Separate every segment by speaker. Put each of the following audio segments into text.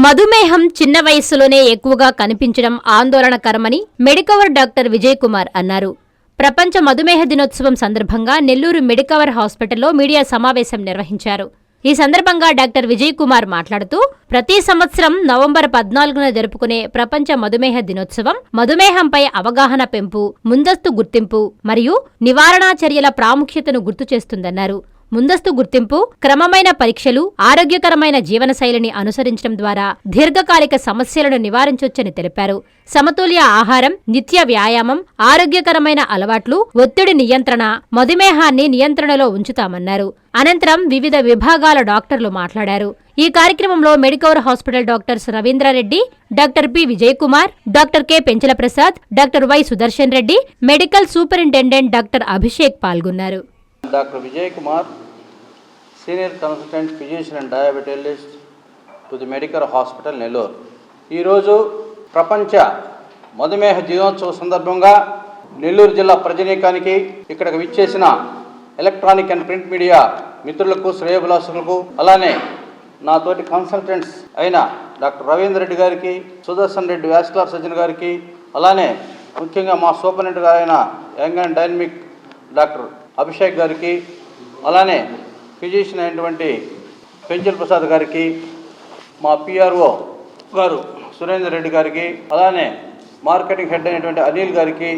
Speaker 1: మధుమేహం చిన్న వయస్సులోనే ఎక్కువగా కనిపించడం ఆందోళనకరమని మెడికవర్ డాక్టర్ విజయ్ కుమార్ అన్నారు. ప్రపంచ మధుమేహ దినోత్సవం సందర్భంగా నెల్లూరు మెడికవర్ హాస్పిటల్లో మీడియా సమావేశం నిర్వహించారు. ఈ సందర్భంగా డాక్టర్ విజయ్ కుమార్ మాట్లాడుతూ, ప్రతి సంవత్సరం నవంబర్ 14న జరుపుకునే ప్రపంచ మధుమేహ దినోత్సవం మధుమేహంపై అవగాహన పెంపు, ముందస్తు గుర్తింపు మరియు నివారణా చర్యల ప్రాముఖ్యతను గుర్తు చేస్తుందన్నారు. ముందస్తు గుర్తింపు, క్రమమైన పరీక్షలు, ఆరోగ్యకరమైన జీవనశైలిని అనుసరించడం ద్వారా దీర్ఘకాలిక సమస్యలను నివారించొచ్చని తెలిపారు. సమతుల్య ఆహారం, నిత్య వ్యాయామం, ఆరోగ్యకరమైన అలవాట్లు, ఒత్తిడి నియంత్రణ మధుమేహాన్ని నియంత్రణలో ఉంచుతామన్నారు. అనంతరం వివిధ విభాగాల డాక్టర్లు మాట్లాడారు. ఈ కార్యక్రమంలో Medicover hospital doctors Ravindra Reddy, doctor P Vijay Kumar, doctor K Penchala Prasad, doctor why Sudarshan Reddy, medical superintendent doctor Abhishek పాల్గొన్నారు.
Speaker 2: Dr. Vijay Kumar, Senior Consultant Physician and Diabetologist to the Medical Hospital, Nellore. ఈ రోజు ప్రపంచ మధుమేహ దినోత్సవ సందర్భంగా నెల్లూరు జిల్లా ప్రజానీకానికి ఇక్కడికి విచ్చేసిన ఎలక్ట్రానిక్ అండ్ ప్రింట్ మీడియా మిత్రులకు, శ్రేయోభిలాషులకు, అలానే నాతోటి కన్సల్టెంట్స్ అయిన డాక్టర్ రవీంద్ర రెడ్డి గారికి, సుదర్శన్ రెడ్డి వాస్కులర్ సర్జన్ గారికి, అలానే ముఖ్యంగా మా సూపరింటెండెంట్ గారైన young and dynamic doctor Abhishek గారికి, అలానే ఫిజిషియన్ అయినటువంటి పెంచల ప్రసాద్ గారికి, మా పిఆర్ఓ గారు సురేందర్ రెడ్డి గారికి, అలానే మార్కెటింగ్ హెడ్ అయినటువంటి అనిల్ గారికి,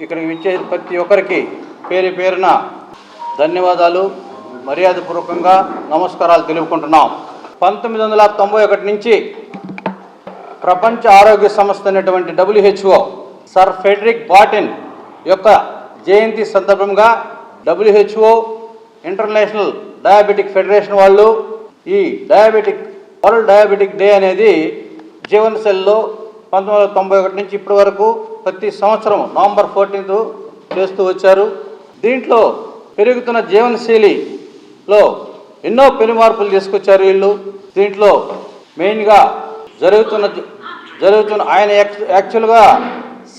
Speaker 2: ఇక్కడికి విచ్చే ప్రతి ఒక్కరికి పేరు పేరున ధన్యవాదాలు, మర్యాదపూర్వకంగా నమస్కారాలు తెలుపుకుంటున్నాం. 1991 నుంచి ప్రపంచ ఆరోగ్య సంస్థ అయినటువంటి WHO సర్ ఫెడరిక్ బాటిన్ యొక్క జయంతి సందర్భంగా WHO ఇంటర్నేషనల్ డయాబెటిక్ ఫెడరేషన్ వాళ్ళు ఈ వరల్డ్ డయాబెటిక్ డే అనేది జీవనశైలిలో 1991 నుంచి ఇప్పటి వరకు ప్రతి సంవత్సరం నవంబర్ 14th చేస్తూ వచ్చారు. దీంట్లో పెరుగుతున్న జీవనశైలిలో ఎన్నో పెనుమార్పులు తీసుకొచ్చారు వీళ్ళు. దీంట్లో మెయిన్గా జరుగుతున్న ఆయన యాక్చువల్గా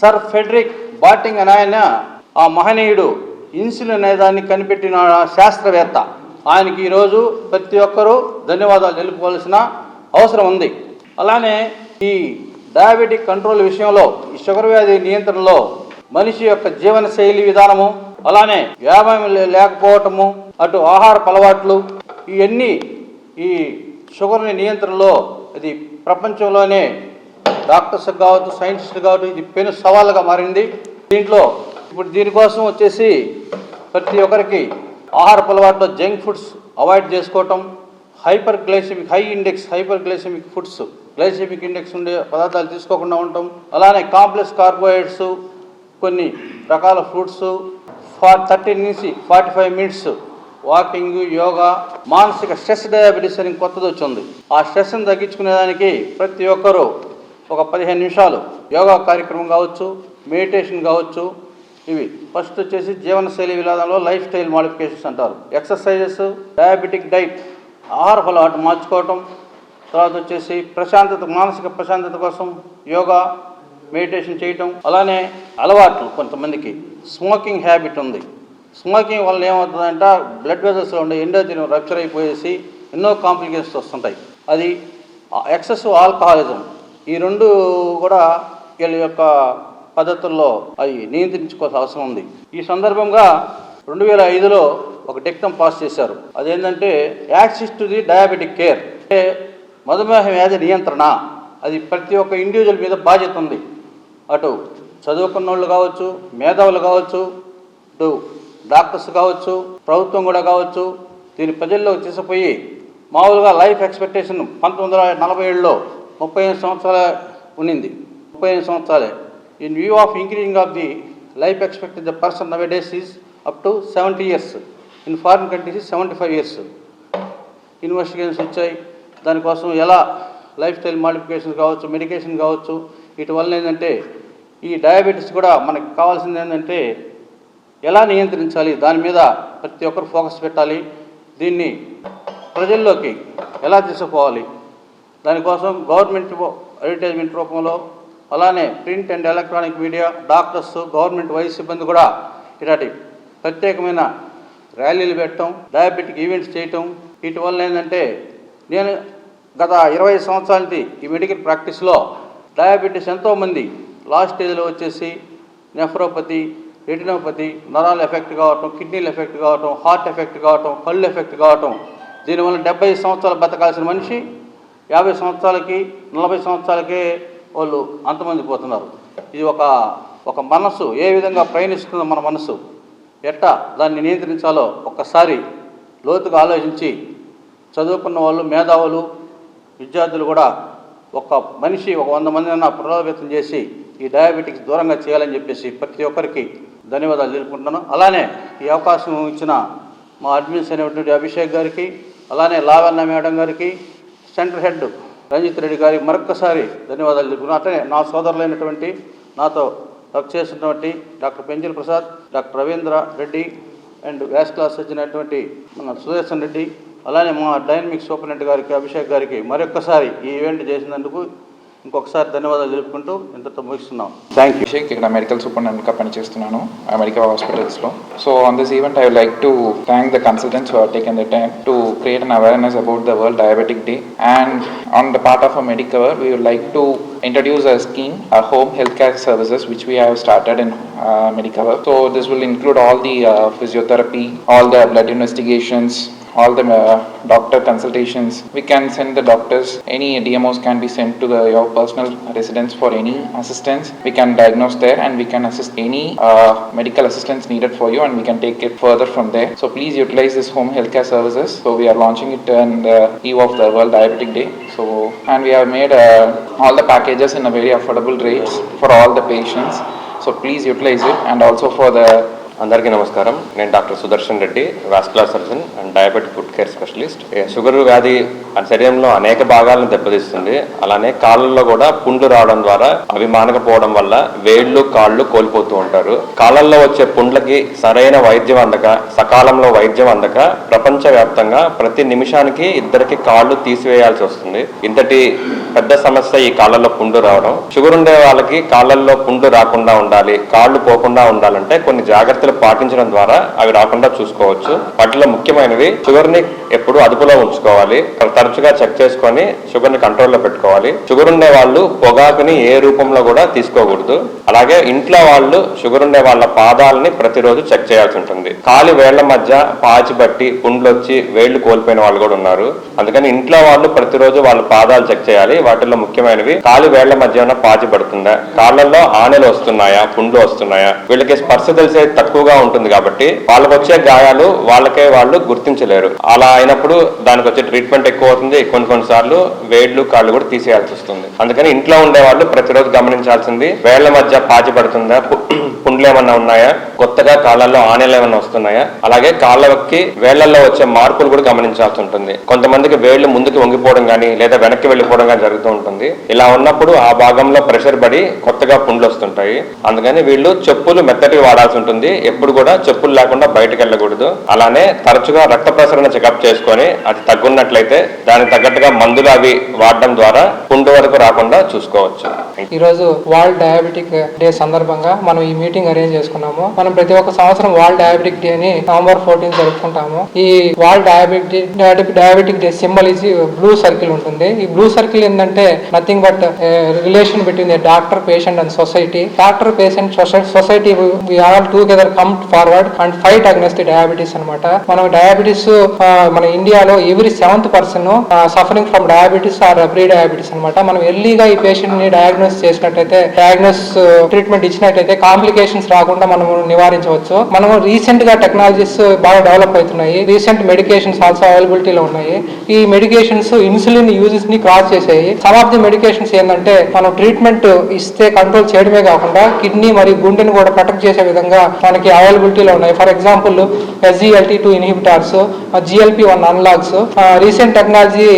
Speaker 2: సర్ ఫెడరిక్ బాటింగ్ అని ఆయన ఆ మహనీయుడు ఇన్సులిన్ అనే దాన్ని కనిపెట్టిన శాస్త్రవేత్త. ఆయనకి ఈరోజు ప్రతి ఒక్కరూ ధన్యవాదాలు తెలుపుకోవాల్సిన అవసరం ఉంది. అలానే ఈ డయాబెటిక్ కంట్రోల్ విషయంలో, ఈ షుగర్ వ్యాధి నియంత్రణలో మనిషి యొక్క జీవన శైలి విధానము, అలానే వ్యాయామం లేకపోవటము, అటు ఆహారపు అలవాట్లు, ఇవన్నీ ఈ షుగర్ని నియంత్రణలో ఇది ప్రపంచంలోనే డాక్టర్స్ కావచ్చు, సైంటిస్టులు కావచ్చు, ఇది పెను సవాలుగా మారింది. దీంట్లో ఇప్పుడు దీనికోసం వచ్చేసి ప్రతి ఒక్కరికి ఆహారపు అలవాట్లో జంక్ ఫుడ్స్ అవాయిడ్ చేసుకోవటం, high glycemic foods, glycemic index ఉండే పదార్థాలు తీసుకోకుండా ఉండటం, అలానే కాంప్లెక్స్ కార్బోహైడ్రేట్స్, కొన్ని రకాల ఫ్రూట్స్, 30 నుంచి 45 మినిట్స్ వాకింగ్, యోగా, మానసిక స్ట్రెస్ డయాబెటీస్ అని కొత్తది వచ్చింది. ఆ స్ట్రెస్ని తగ్గించుకునేదానికి ప్రతి ఒక్కరూ ఒక 15 నిమిషాలు యోగా కార్యక్రమం కావచ్చు, మెడిటేషన్ కావచ్చు. ఇవి ఫస్ట్ వచ్చేసి జీవనశైలి విధానంలో లైఫ్ స్టైల్ మాడిఫికేషన్స్ అంటారు. ఎక్సర్సైజెస్, డయాబెటిక్ డైట్, ఆహారపు అలవాటు మార్చుకోవటం, తర్వాత వచ్చేసి మానసిక ప్రశాంతత కోసం యోగా, మెడిటేషన్ చేయటం. అలానే అలవాట్లు, కొంతమందికి స్మోకింగ్ హ్యాబిట్ ఉంది. స్మోకింగ్ వల్ల ఏమవుతుందంటే బ్లడ్ వెజల్స్లో ఉండే ఎండోజెన్ రప్చర్ అయిపోయేసి ఎన్నో కాంప్లికేషన్స్ వస్తుంటాయి. అది ఎక్సెసివ్ ఆల్కహాలిజం. ఈ రెండు కూడా వీళ్ళ యొక్క పద్ధతుల్లో అవి నియంత్రించుకోవాల్సిన అవసరం ఉంది. ఈ సందర్భంగా 2005లో ఒక డిక్టమ్ పాస్ చేశారు. అదేంటంటే access to the diabetic care, అంటే మధుమేహ వ్యాధి నియంత్రణ. అది ప్రతి ఒక్క ఇండివిజువల్ మీద బాధ్యత ఉంది. అటు చదువుకున్న వాళ్ళు కావచ్చు, మేధావులు కావచ్చు, ఇటు డాక్టర్స్ కావచ్చు, ప్రభుత్వం కూడా కావచ్చు. దీని ప్రజల్లోకి తీసుకుపోయి మామూలుగా లైఫ్ ఎక్స్పెక్టేషన్ 1947లో 35 సంవత్సరాలే ఉన్నింది. 35 సంవత్సరాలే. In view of increasing of the life expectancy, the person nowadays is up to 70 years. In foreign countries is 75 years. Investigations వచ్చాయి. దానికోసం ఎలా లైఫ్ స్టైల్ మాడిఫికేషన్స్ కావచ్చు, మెడికేషన్ కావచ్చు. వీటి వల్ల ఏంటంటే ఈ డయాబెటీస్ కూడా మనకు కావాల్సింది ఏంటంటే ఎలా నియంత్రించాలి, దాని మీద ప్రతి ఒక్కరు ఫోకస్ పెట్టాలి. దీన్ని ప్రజల్లోకి ఎలా తీసుకుపోవాలి, దానికోసం గవర్నమెంట్ అడ్వర్టైజ్మెంట్ రూపంలో, అలానే print and electronic media, doctors, government వైద్య సిబ్బంది కూడా ఇలాంటి ప్రత్యేకమైన ర్యాలీలు పెట్టడం, డయాబెటిక్ ఈవెంట్స్ చేయటం. వీటి వల్ల ఏంటంటే గత 20 సంవత్సరాల నుంచి ఈ మెడికల్ ప్రాక్టీస్లో డయాబెటీస్ ఎంతోమంది లాస్ట్ స్టేజ్లో వచ్చేసి నెఫ్రోపతి, రెటినోపతి, నరాలు ఎఫెక్ట్ కావటం, కిడ్నీలు ఎఫెక్ట్ కావటం, హార్ట్ ఎఫెక్ట్ కావటం, కళ్ళు ఎఫెక్ట్ కావటం, దీనివల్ల 70 సంవత్సరాలు బతకాల్సిన మనిషి 50 సంవత్సరాలకి 40 సంవత్సరాలకే వాళ్ళు అంతమంది పోతున్నారు. ఇది ఒక మనసు ఏ విధంగా ప్రయాణిస్తుందో మన మనసు ఎట్టా దాన్ని నియంత్రించాలో ఒక్కసారి లోతుగా ఆలోచించి చదువుకున్న వాళ్ళు, మేధావులు, విద్యార్థులు కూడా ఒక మనిషి 100 మందినైనా ప్రభావితం చేసి ఈ డయాబెటిక్స్ దూరంగా చేయాలని చెప్పేసి ప్రతి ఒక్కరికి ధన్యవాదాలు తెలుపుకుంటున్నాను. అలానే ఈ అవకాశం ఇచ్చిన మా అడ్మిన్స్ అయినటువంటి అభిషేక్ గారికి, అలానే లావణ్య మేడం గారికి, సెంటర్ హెడ్ రంజిత్ రెడ్డి గారికి మరొక్కసారి ధన్యవాదాలు తెలుపుకున్నాను. అట్లనే నా సోదరులైనటువంటి నాతో వర్క్ చేస్తున్నటువంటి doctor Penjal Prasad, doctor Ravindra Reddy and vascular surgeon అయినటువంటి మన సుదర్శన్ రెడ్డి, అలానే మా డైనమిక్ సూపరింటెండెంట్ గారికి, అభిషేక్ గారికి మరొక్కసారి ఈ ఈవెంట్ చేసినందుకు ఇంకొకసారి ధన్యవాదాలు తెలుపుకుంటూ ఇంతతో ముగిస్తున్నాం. Thank you.
Speaker 3: అభిషేక్, ఇక్కడ మెడికల్ సూపరింటెండెంట్గా పనిచేస్తున్నాను అమెరికా హాస్పిటల్స్లో. So on this event I would like to thank the consultants who have taken the time to create an awareness about the world diabetic day. And on the part of a Medicover, we would like to introduce a scheme, a home healthcare services which we have started in Medicover. So this will include all the physiotherapy, all the blood investigations, all the doctor consultations. We can send the doctors, any DMOs can be sent to your personal residence for any assistance. We can diagnose there and we can assist any medical assistance needed for you, and we can take it further from there. So please utilize this home healthcare services. So we are launching it on the eve of the World Diabetic Day. So, and we have made all the packages in a very affordable rates for all the patients. So please utilize it. And also for the
Speaker 4: అందరికీ నమస్కారం. నేను doctor Sudarshan Reddy, vascular surgeon and diabetic food care specialist. Sugar వ్యాధి శరీరంలో అనేక భాగాలను దెబ్బతీస్తుంది. అలానే కాళ్ళల్లో కూడా పుండ్లు రావడం ద్వారా అవి మానకపోవడం వల్ల వేళ్ళు, కాళ్ళు కోల్పోతూ ఉంటారు. కాళ్ళల్లో వచ్చే పుండ్లకి సరైన వైద్యం అందక, సకాలంలో వైద్యం అందక ప్రపంచవ్యాప్తంగా ప్రతి నిమిషానికి 2 కాళ్ళు తీసివేయాల్సి వస్తుంది. ఇంతటి పెద్ద సమస్య ఈ కాళ్ళల్లో పుండ్లు రావడం. షుగర్ ఉండే వాళ్ళకి కాళ్ళల్లో పుండ్లు రాకుండా ఉండాలి, కాళ్ళు పోకుండా ఉండాలంటే కొన్ని జాగ్రత్తలు పాటించడం ద్వారా అవి రాకుండా చూసుకోవచ్చు. వాటిలో ముఖ్యమైనవి షుగర్ ని ఎప్పుడు అదుపులో ఉంచుకోవాలి, తరచుగా చెక్ చేసుకొని షుగర్ ని కంట్రోల్లో పెట్టుకోవాలి. షుగర్ ఉండే వాళ్ళు పొగాకుని ఏ రూపంలో కూడా తీసుకోకూడదు. అలాగే ఇంట్లో వాళ్ళు షుగర్ ఉండే వాళ్ళ పాదాలని ప్రతిరోజు చెక్ చేయాల్సి ఉంటుంది. కాలి వేళ్ల మధ్య పాచి బట్టి పుండ్లు వచ్చి వేళ్లు కోల్పోయిన వాళ్ళు కూడా ఉన్నారు. అందుకని ఇంట్లో వాళ్ళు ప్రతిరోజు వాళ్ళ పాదాలు చెక్ చేయాలి. వాటిల్లో ముఖ్యమైనవి కాలి వేళ్ల మధ్య ఉన్న పాచి పడుతుందా, కాళ్ళల్లో ఆనెలు వస్తున్నాయా, పుండ్లు వస్తున్నాయా. వీళ్ళకి స్పర్శ తెలిసే తక్కువగా ఉంటుంది కాబట్టి వాళ్ళకి వచ్చే గాయాలు వాళ్ళకే వాళ్ళు గుర్తించలేరు. అలా అయినప్పుడు దానికి వచ్చే ట్రీట్మెంట్ ఎక్కువ అవుతుంది. కొన్నిసార్లు వేళ్లు, కాళ్ళు కూడా తీసేయాల్సి వస్తుంది. అందుకని ఇంట్లో ఉండే వాళ్ళు ప్రతిరోజు గమనించాల్సింది వేళ్ల మధ్య పాచి పడుతుందా, పుండ్లు ఏమన్నా ఉన్నాయా, కొత్తగా కాళ్ళల్లో ఆనెలు ఏమన్నా వస్తున్నాయా, అలాగే కాళ్ళకి వేళ్లలో వచ్చే మార్పులు కూడా గమనించాల్సి ఉంటుంది. కొంతమందికి వేళ్లు ముందుకు వంగిపోవడం కానీ లేదా వెనక్కి వెళ్ళిపోవడం కానీ జరుగుతూ ఉంటుంది. ఇలా ఉన్నప్పుడు ఆ భాగంలో ప్రెషర్ పడి కొత్తగా పుండ్లు వస్తుంటాయి. అందుకని వీళ్ళు చెప్పులు మెత్తటివి వాడాల్సి ఉంటుంది. ఎప్పుడు కూడా చెప్పులు లేకుండా బయటకు వెళ్ళకూడదు. అలానే తరచుగా రక్త ప్రసరణ చెకప్ చేసుకొని అది తగ్గున్నట్లయితే దానికి తగ్గట్టుగా మందులు అవి వాడడం ద్వారా పుండు వరకు రాకుండా చూసుకోవచ్చు.
Speaker 5: ఈరోజు వరల్డ్ డయాబెటిక్ డే సందర్భంగా మనం ఈ మీటింగ్ అరేంజ్ చేసుకున్నాము. మనం ప్రతి ఒక్క సంవత్సరం వరల్డ్ డయాబెటిక్ డే ని నవంబర్ 14 జరుపుకుంటాము. ఈ world diabetic day symbol is blue circle ఉంటుంది. ఈ బ్లూ సర్కిల్ ఏంటంటే nothing but relation between the doctor, patient and society. Doctor, patient, society we all together come forward and fight against the diabetes అనమాట. మనం diabetes మన ఇండియాలో every 7th person suffering from diabetes or pre diabetes అనమాట. మనం ఎర్లీగా ఈ patient ని diagnose చేసినట్టయితే, ట్రీట్మెంట్ ఇచ్చినట్టయితే కాంప్లికేషన్స్ రాకుండా మనం నివారించవచ్చు. మనం రీసెంట్ గా టెక్నాలజీస్ బాగా డెవలప్ అవుతున్నాయి. రీసెంట్ మెడికేషన్స్ ఆల్సో అవైలబిలిటీలో ఉన్నాయి. ఈ మెడికేషన్స్ ఇన్సులిన్ యూజెస్ ని క్రాస్ చేసాయి. సమ్ ఆఫ్ ది మెడికేషన్స్ ఏంటంటే మనం ట్రీట్మెంట్ ఇస్తే కంట్రోల్ చేయడమే కాకుండా కిడ్నీ మరియు గుండెని కూడా ప్రొటెక్ట్ చేసే విధంగా మనకి అవైలబిలిటీలో ఉన్నాయి. For example SGLT2 inhibitors, GLP-1 analogues, recent technology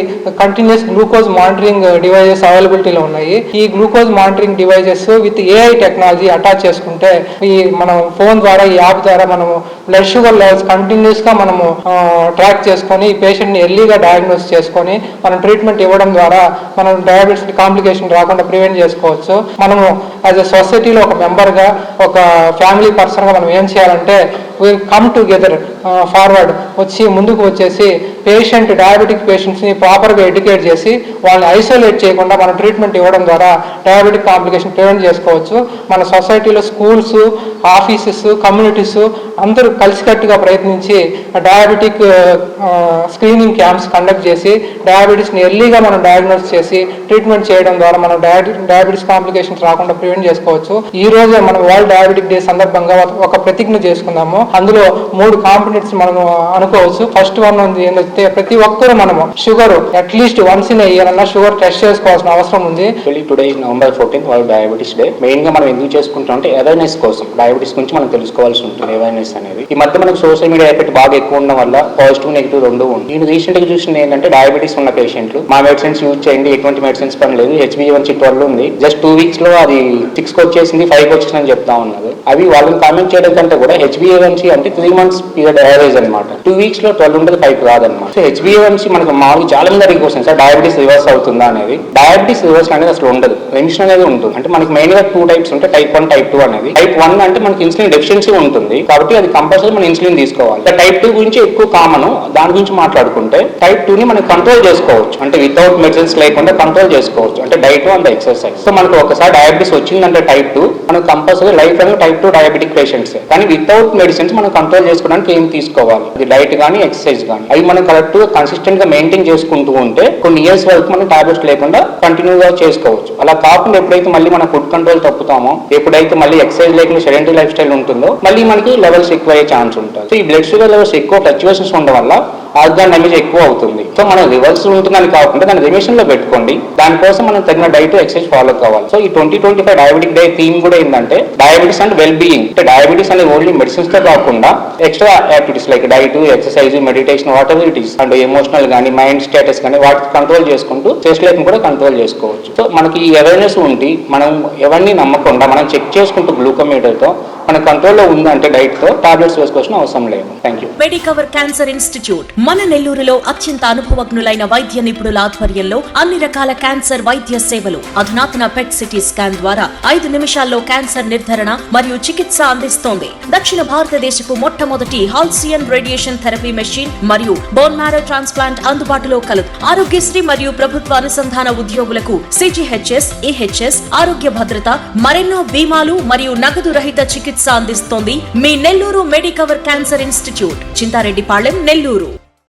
Speaker 5: continuous glucose monitoring devices అవైలబిలిటీలో ఉన్నాయి. ఈ glucose monitoring devices with AI technology attach చేసుకుంటే ఈ మనం ఫోన్ ద్వారా, ఈ యాప్ ద్వారా మనము బ్లడ్ షుగర్ లెవెల్స్ కంటిన్యూస్ గా మనము ట్రాక్ చేసుకొని ఈ పేషెంట్ ని ఎర్లీగా డయాగ్నోస్ చేసుకొని మనం ట్రీట్మెంట్ ఇవ్వడం ద్వారా మనం డయాబెటీస్ కాంప్లికేషన్ రాకుండా ప్రివెంట్ చేసుకోవచ్చు. మనము యాజ్ ఎ సొసైటీలో ఒక మెంబర్ గా, ఒక ఫ్యామిలీ పర్సన్ గా మనం ఏం చేయాలంటే విల్ కమ్ టుగెదర్ ఫార్వర్డ్ వచ్చి ముందుకు వచ్చేసి డయాబెటిక్ పేషెంట్స్ని ప్రాపర్గా ఎడ్యుకేట్ చేసి వాళ్ళని ఐసోలేట్ చేయకుండా మనం ట్రీట్మెంట్ ఇవ్వడం ద్వారా డయాబెటిక్ కాంప్లికేషన్ ప్రివెంట్ చేసుకోవచ్చు. మన సొసైటీలో స్కూల్స్, ఆఫీసెస్, కమ్యూనిటీస్ అందరూ కలిసికట్టుగా ప్రయత్నించి డయాబెటిక్ స్క్రీనింగ్ క్యాంప్స్ కండక్ట్ చేసి డయాబెటీస్ని ఎర్లీగా మనం డయాగ్నోస్ చేసి ట్రీట్మెంట్ చేయడం ద్వారా మనం డయాబెటీస్ కాంప్లికేషన్స్ రాకుండా ప్రివెంట్ చేసుకోవచ్చు. ఈ రోజు మనం వరల్డ్ డయాబెటిక్ డే సందర్భంగా ఒక ప్రతిజ్ఞ చేసుకుందాము. అందులో 3 కాంపోనెంట్స్ మనం అనుకోవచ్చు. ఫస్ట్ వన్ ఉంది ఏంటంటే ప్రతి ఒక్కరూ మనము sugar at least once in year అన్న షుగర్ టెస్ట్ చేసుకోవాల్సిన అవసరం ఉంది.
Speaker 6: Today November 14th world diabetes day. Main గా మనం ఎందుకు చేసుకుంటాం అంటే అవేర్నెస్ కోసం, డయాబెటీస్ గురించి మనం తెలుసుకోవాల్సి ఉంటుంది. అవేర్నెస్ అనేది ఈ మధ్య మనకు సోషల్ మీడియా ఎఫెక్ట్ బాగా ఎక్కువ ఉండడం వల్ల పాజిటివ్ నెగిటివ్ రెండు ఉంది. నేను రీసెంట్ గా చూసింది ఏంటంటే డయాబెటీస్ ఉన్న పేషెంట్లు మా మెడిసిన్స్ యూజ్ చేయండి, ఎటువంటి మెడిసిన్స్ పని లేదు, HbA1c 12 ఉంది, జస్ట్ 2 weeks లో అది 6 వచ్చేసింది, 5 వచ్చేసిందని చెప్తా ఉన్నారు. అవి వాళ్ళని కామెంట్ చేయడం కంటే కూడా HbA1c అంటే 3 months పీరియడ్ యావరేజ్ అనమాట. 2 weeks లో 12 ఉండదు, 5 రాదనమాట. సో HbA1c మనకు మామూలుగా చాలా మంది అడిగి వస్తుంది సార్ డయాబెటీస్ రివర్స్ అవుతుందా అనేది. డయాబెటీస్ రివర్స్ అనేది అసలు ఉండదు, రెమిషన్ అనేది ఉంటుంది. అంటే మనకి మెయిన్ గా 2 types ఉంటాయి, టైప్ 1, టైప్ 2 అనేది. టైప్ 1 అంటే మనకి ఇన్సులిన్ డెఫిషియన్సీ ఉంటుంది కాబట్టి అది కంపల్సరీ మనం ఇన్సులిన్ తీసుకోవాలి. టైప్ 2 గురించి ఎక్కువ కామన్, దాని గురించి మాట్లాడుకుంటే టైప్ 2 ని మనం కంట్రోల్ చేసుకోవచ్చు, అంటే వితౌట్ మెడిసిన్స్ లేకుండా కంట్రోల్ చేసుకోవచ్చు, అంటే డైట్ అండ్ ఎక్సర్సైజ్. సో మనకు ఒకసారి డయాబెటీస్ వచ్చిందంటే టైప్ 2 మనకు కంపల్సరీ లైఫ్ అనేది టైప్ 2 డయాబెటిక్ పేషెంట్స్. కానీ వితౌట్ మెడిసిన్స్ మనం కంట్రోల్ చేసుకోవడానికి ఏం తీసుకోవాలి, అది డైట్ కానీ ఎక్సర్సైజ్ కానీ అవి మనం కరెక్ట్ గా కన్సిస్టెంట్ గా మెయింటైన్ చేసుకుంటూ ఉంటే కొన్ని ఇయర్స్ వరకు మనం టాబ్లెట్స్ లేకుండా కంటిన్యూగా చేసుకోవచ్చు. అలా కాకుండా ఎప్పుడైతే మళ్ళీ మన ఫుడ్ కంట్రోల్ తప్పుతామో, ఎప్పుడైతే మళ్ళీ ఎక్సర్సైజ్ లేకుండా సెడెంటరీ లైఫ్ స్టైల్ ఉంటుందో మళ్ళీ మనకి లెవెల్స్ ఎక్కువ అయ్యే ఛాన్స్ ఉంటుంది. సో ఈ బ్లడ్ షుగర్ లెవెల్స్ ఎక్కువ ఫ్లక్చువేషన్స్ ఉండడం వల్ల ఆర్గాన్ డ్యామేజ్ ఎక్కువ అవుతుంది. సో మనం రివర్స్ ఉంటుందని కాకుండా దాన్ని రిమిషన్ లో పెట్టుకోండి, దానికోసం మనం తగిన డైట్ ఎక్సర్సైజ్ ఫాలో కావాలి. సో ఈ 2025 డయాబెటిక్ డే థీమ్ కూడా ఏంటంటే డయాబెటీస్ అండ్ వెల్ బీయింగ్. అంటే డయాబెటీస్ అనేది ఓన్లీ మెడిసిన్స్ తో కాకుండా extra activities like diet, exercise, meditation, what ever it is, and emotional కానీ మైండ్ స్టేటస్ కానీ వాటిని కంట్రోల్ చేసుకుంటూ స్ట్రెస్ లైఫ్ కూడా కంట్రోల్ చేసుకోవచ్చు. సో మనకి ఈ అవేర్నెస్ ఉండి మనం ఎవరిని నమ్మకుండా మనం చెక్ చేసుకుంటూ గ్లూకోమీటర్ తో మన కంట్రోల్లో ఉందంటే డైట్ తో టాబ్లెట్స్ వేసుకోవాల్సిన అవసరం లేదు. Thank you.
Speaker 7: Medicover cancer institute మన నెల్లూరులో అత్యంత అనుభవజ్ఞులైన వైద్య నిపుణుల ఆధ్వర్యంలో అన్ని రకాల క్యాన్సర్ వైద్య సేవలు, అధునాతన పెట్ సిటీ స్కాన్ ద్వారా 5 నిమిషాల్లో క్యాన్సర్ నిర్ధారణ మరియు చికిత్స అందిస్తోంది. దక్షిణ భారతదేశపు మొట్టమొదటి హాల్సియన్ రేడియేషన్ థెరపీ మెషిన్ మరియు బోన్ మ్యారో ట్రాన్స్ప్లాంట్ అందుబాటులో కలదు. ఆరోగ్యశ్రీ మరియు ప్రభుత్వ అనుసంధాన ఉద్యోగులకు CGHS, EHS, ఆరోగ్య భద్రత, మరెన్నో బీమాలు మరియు నగదు రహిత చికిత్స అందిస్తోంది మీ Nellore Medicover cancer institute, Chintareddypalem, Nellore.